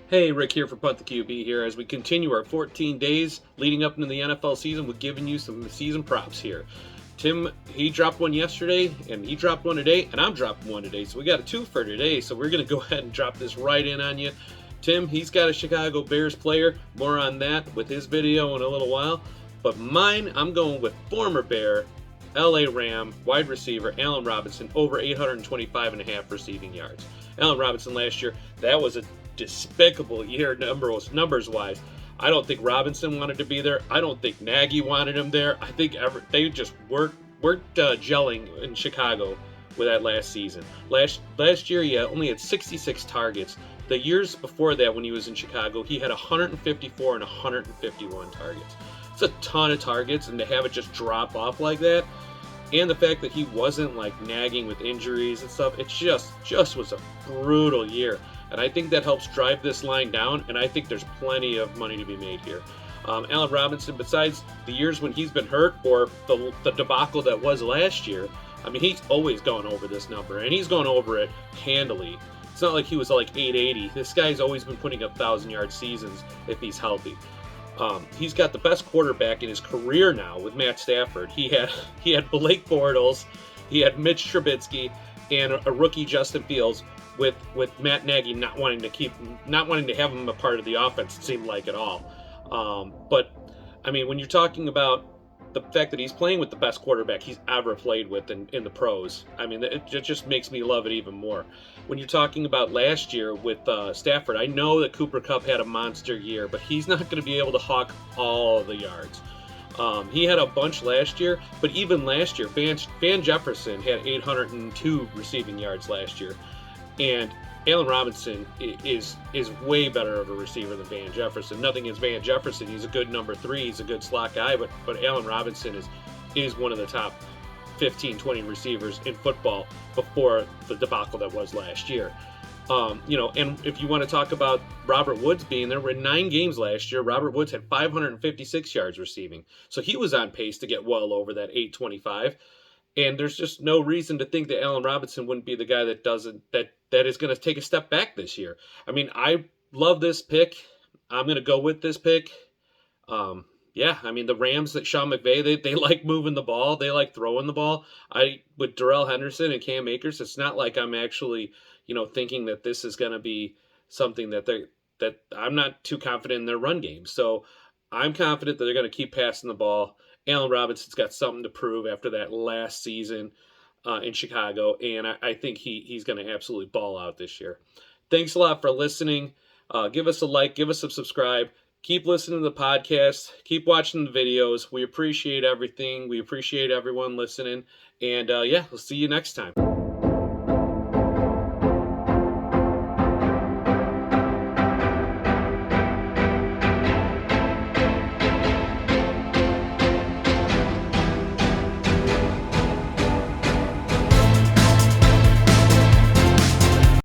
Hey, Rick here for Punt The QB here as we continue our 14 days leading up into the NFL season with giving you some season props here. Tim, he dropped one yesterday, and he dropped one today, and I'm dropping one today. So we got a two for today, so we're going to go ahead and drop this right in on you. Tim, he's got a Chicago Bears player. More on that with his video in a little while. But mine, I'm going with former Bear, LA Ram, wide receiver, Allen Robinson, over 825.5 receiving yards. Allen Robinson last year, that was a despicable year numbers wise. I don't think Robinson wanted to be there. I don't think Nagy wanted him there. I think they just weren't gelling in Chicago with that last season. Last year, he only had 66 targets. The years before that, when he was in Chicago, he had 154 and 151 targets. It's a ton of targets, and to have it just drop off like that, and the fact that he wasn't like nagging with injuries and stuff, it just was a brutal year. And I think that helps drive this line down, and I think there's plenty of money to be made here. Allen Robinson, besides the years when he's been hurt or the debacle that was last year, I mean, he's always gone over this number, and he's gone over it handily. It's not like he was like 880. This guy's always been putting up 1,000-yard seasons if he's healthy. He's got the best quarterback in his career now with Matt Stafford. He had Blake Bortles, he had Mitch Trubisky, and a rookie Justin Fields. With Matt Nagy not wanting to have him a part of the offense, it seemed like at all. But I mean, when you're talking about the fact that he's playing with the best quarterback he's ever played with in the pros, I mean, it just makes me love it even more. When you're talking about last year with Stafford, I know that Cooper Kupp had a monster year, but he's not going to be able to hawk all the yards. He had a bunch last year, but even last year, Van Jefferson had 802 receiving yards last year. And Allen Robinson is way better of a receiver than Van Jefferson. Nothing against Van Jefferson. He's a good number 3. He's a good slot guy. But Allen Robinson is one of the top 15, 20 receivers in football before the debacle that was last year. And if you want to talk about Robert Woods being there, we're in 9 games last year. Robert Woods had 556 yards receiving. So he was on pace to get well over that 825. And there's just no reason to think that Allen Robinson wouldn't be the guy that is going to take a step back this year. I mean, I love this pick. I'm going to go with this pick. I mean, the Rams, that Sean McVay, they like moving the ball. They like throwing the ball. With Darrell Henderson and Cam Akers, it's not like I'm actually, thinking that this is going to be something that I'm not too confident in their run game. So I'm confident that they're going to keep passing the ball. Allen Robinson's got something to prove after that last season in Chicago, and I think he's going to absolutely ball out this year. Thanks a lot for listening. Give us a like, give us a subscribe. Keep listening to the podcast. Keep watching the videos. We appreciate everything. We appreciate everyone listening. And we'll see you next time.